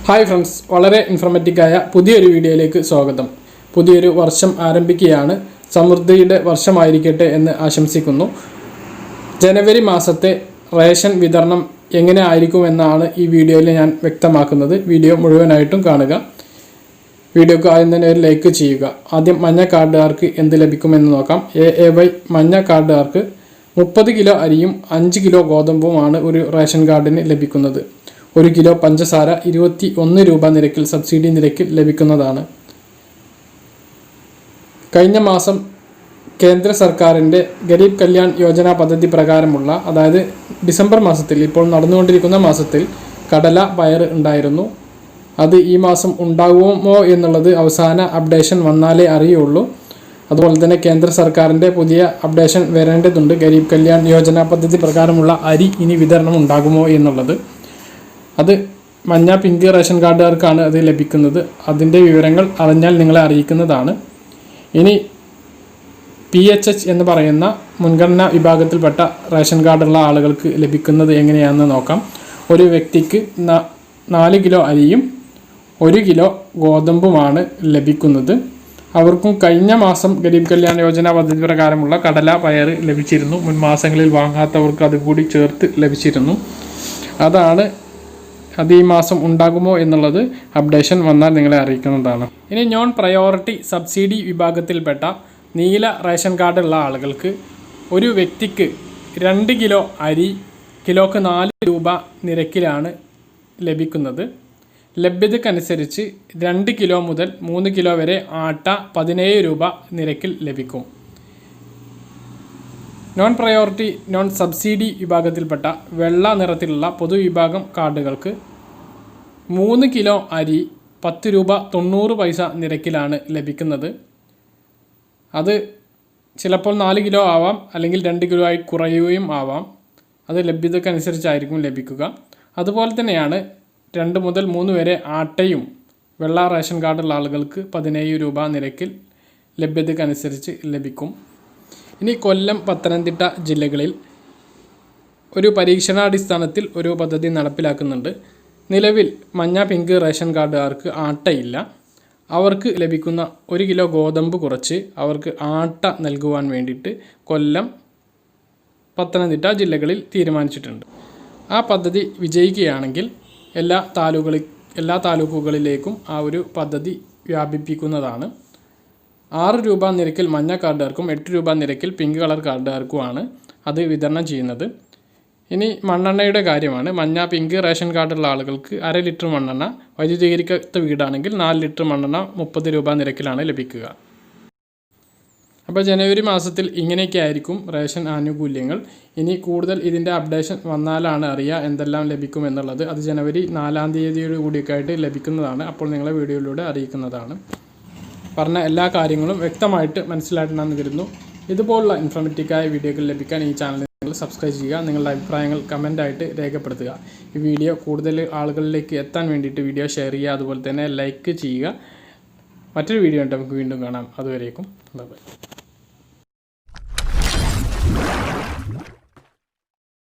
Hi friends, വളരെ ഇൻഫോർമാറ്റീവായ പുതിയൊരു വീഡിയോയിലേക്ക് സ്വാഗതം. പുതിയൊരു വർഷം ആരംഭിക്കുകയാണ്. സമൃദ്ധിയുടെ വർഷമായിരിക്കട്ടെ എന്ന് ആശംസിക്കുന്നു. ജനുവരി മാസത്തെ റേഷൻ വിതരണം എങ്ങനെ ആയിരിക്കുമെന്നാണ് ഈ വീഡിയോയിൽ ഞാൻ വ്യക്തമാക്കുന്നത്. വീഡിയോ മുഴുവനായിട്ടും കാണുക. വീഡിയോക്ക് ആദ്യം തന്നെ ഒരു ലൈക്ക് ചെയ്യുക. ആദ്യം മഞ്ഞ കാർഡുകാർക്ക് എന്ത് ലഭിക്കുമെന്ന് നോക്കാം. AAY മഞ്ഞ കാർഡുകാർക്ക് 30 കിലോ അരിയും 5 കിലോ ഗോതമ്പുമാണ് ഒരു റേഷൻ കാർഡിന് ലഭിക്കുന്നത്. 1 കിലോ പഞ്ചസാര 21 രൂപ നിരക്കിൽ സബ്സിഡി നിരക്കിൽ ലഭിക്കുന്നതാണ്. കഴിഞ്ഞ മാസം കേന്ദ്ര സർക്കാരിൻ്റെ ഗരീബ് കല്യാൺ യോജന പദ്ധതി പ്രകാരമുള്ള, അതായത് ഡിസംബർ മാസത്തിൽ, ഇപ്പോൾ നടന്നുകൊണ്ടിരിക്കുന്ന മാസത്തിൽ കടല, പയർ ഉണ്ടായിരുന്നു. അത് ഈ മാസം ഉണ്ടാകുമോ എന്നുള്ളത് അവസാന അപ്ഡേഷൻ വന്നാലേ അറിയുള്ളൂ. അതുപോലെ തന്നെ കേന്ദ്ര സർക്കാരിൻ്റെ പുതിയ അപ്ഡേഷൻ വരേണ്ടതുണ്ട്. ഗരീബ് കല്യാൺ യോജന പദ്ധതി പ്രകാരമുള്ള അരി ഇനി വിതരണം ഉണ്ടാകുമോ എന്നുള്ളത്. അത് മഞ്ഞ, പിങ്ക് റേഷൻ കാർഡുകാർക്കാണ് അത് ലഭിക്കുന്നത്. അതിൻ്റെ വിവരങ്ങൾ അറിഞ്ഞാൽ നിങ്ങളെ അറിയിക്കുന്നതാണ്. ഇനി PHH എന്ന് പറയുന്ന മുൻഗണനാ വിഭാഗത്തിൽപ്പെട്ട റേഷൻ കാർഡുള്ള ആളുകൾക്ക് ലഭിക്കുന്നത് എങ്ങനെയാണെന്ന് നോക്കാം. ഒരു വ്യക്തിക്ക് 4 കിലോ അരിയും 1 കിലോ ഗോതമ്പുമാണ് ലഭിക്കുന്നത്. അവർക്കും കഴിഞ്ഞ മാസം ഗരീബ് കല്യാൺ യോജന പദ്ധതി പ്രകാരമുള്ള കടല, പയർ ലഭിച്ചിരുന്നു. മുൻ മാസങ്ങളിൽ വാങ്ങാത്തവർക്ക് അതുകൂടി ചേർത്ത് ലഭിച്ചിരുന്നു. അത് ഈ മാസം ഉണ്ടാകുമോ എന്നുള്ളത് അപ്ഡേഷൻ വന്നാൽ നിങ്ങളെ അറിയിക്കുന്നതാണ്. ഇനി നോൺ പ്രയോറിറ്റി സബ്സിഡി വിഭാഗത്തിൽപ്പെട്ട നീല റേഷൻ കാർഡുള്ള ആളുകൾക്ക് ഒരു വ്യക്തിക്ക് 2 കിലോ അരി കിലോക്ക് 4 രൂപ നിരക്കിലാണ് ലഭിക്കുന്നത്. ലഭ്യതക്കനുസരിച്ച് 2 കിലോ മുതൽ 3 കിലോ വരെ ആട്ട 17 രൂപ നിരക്കിൽ ലഭിക്കും. നോൺ പ്രയോറിറ്റി നോൺ സബ്സിഡി വിഭാഗത്തിൽപ്പെട്ട വെള്ള നിറത്തിലുള്ള പൊതുവിഭാഗം കാർഡുകൾക്ക് 3 കിലോ അരി 10 രൂപ 90 പൈസ നിരക്കിലാണ് ലഭിക്കുന്നത്. അത് ചിലപ്പോൾ 4 കിലോ ആവാം, അല്ലെങ്കിൽ 2 കിലോ ആയി കുറയുകയും ആവാം. അത് ലഭ്യതക്കനുസരിച്ചായിരിക്കും ലഭിക്കുക. അതുപോലെ തന്നെയാണ് 2 മുതൽ 3 വരെ ആട്ടയും വെള്ള റേഷൻ കാർഡുള്ള ആളുകൾക്ക് 17 രൂപ നിരക്കിൽ ലഭ്യതക്കനുസരിച്ച് ലഭിക്കും. ഇനി കൊല്ലം, പത്തനംതിട്ട ജില്ലകളിൽ ഒരു പരീക്ഷണാടിസ്ഥാനത്തിൽ ഒരു പദ്ധതി നടപ്പിലാക്കുന്നുണ്ട്. നിലവിൽ മഞ്ഞ, പിങ്ക് റേഷൻ കാർഡുകാർക്ക് ആട്ടയില്ല. അവർക്ക് ലഭിക്കുന്ന 1 കിലോ ഗോതമ്പ് കുറച്ച് അവർക്ക് ആട്ട നൽകുവാൻ വേണ്ടിയിട്ട് കൊല്ലം, പത്തനംതിട്ട ജില്ലകളിൽ തീരുമാനിച്ചിട്ടുണ്ട്. ആ പദ്ധതി വിജയിക്കുകയാണെങ്കിൽ എല്ലാ താലൂക്കുകളിലേക്കും ആ ഒരു പദ്ധതി വ്യാപിപ്പിക്കുന്നതാണ്. 6 രൂപ നിരക്കിൽ മഞ്ഞ കാർഡുകാർക്കും 8 രൂപ നിരക്കിൽ പിങ്ക് കളർ കാർഡുകാർക്കുമാണ് അത് വിതരണം ചെയ്യുന്നത്. ഇനി മണ്ണെണ്ണയുടെ കാര്യമാണ്. മഞ്ഞ, പിങ്ക് റേഷൻ കാർഡുള്ള ആളുകൾക്ക് 1/2 ലിറ്റർ മണ്ണെണ്ണ, വൈദ്യുതീകരിക്കാത്ത വീടാണെങ്കിൽ 4 ലിറ്റർ മണ്ണെണ്ണ 30 രൂപ നിരക്കിലാണ് ലഭിക്കുക. അപ്പോൾ ജനുവരി മാസത്തിൽ ഇങ്ങനെയൊക്കെ ആയിരിക്കും റേഷൻ ആനുകൂല്യങ്ങൾ. ഇനി കൂടുതൽ ഇതിൻ്റെ അപ്ഡേഷൻ വന്നാലാണ് അറിയുക എന്തെല്ലാം ലഭിക്കും എന്നുള്ളത്. അത് ജനുവരി 4-ാം തീയതിയോട് കൂടിയൊക്കെ ആയിട്ട് ലഭിക്കുന്നതാണ്. അപ്പോൾ നിങ്ങളെ വീഡിയോയിലൂടെ അറിയിക്കുന്നതാണ്. പറഞ്ഞ എല്ലാ കാര്യങ്ങളും വ്യക്തമായിട്ട് മനസ്സിലായിട്ടുണ്ടെന്ന് കരുതുന്നു. ഇതുപോലുള്ള ഇൻഫോർമേറ്റീവായ വീഡിയോകൾ ലഭിക്കാൻ ഈ ചാനൽ നിങ്ങൾ സബ്സ്ക്രൈബ് ചെയ്യുക. നിങ്ങളുടെ അഭിപ്രായങ്ങൾ കമൻ്റായിട്ട് രേഖപ്പെടുത്തുക. ഈ വീഡിയോ കൂടുതൽ ആളുകളിലേക്ക് എത്താൻ വേണ്ടിയിട്ട് വീഡിയോ ഷെയർ ചെയ്യുക. അതുപോലെ തന്നെ ലൈക്ക് ചെയ്യുക. മറ്റൊരു വീഡിയോ ഉണ്ട്, നമുക്ക് വീണ്ടും കാണാം. അതുവരേക്കും ബൈ.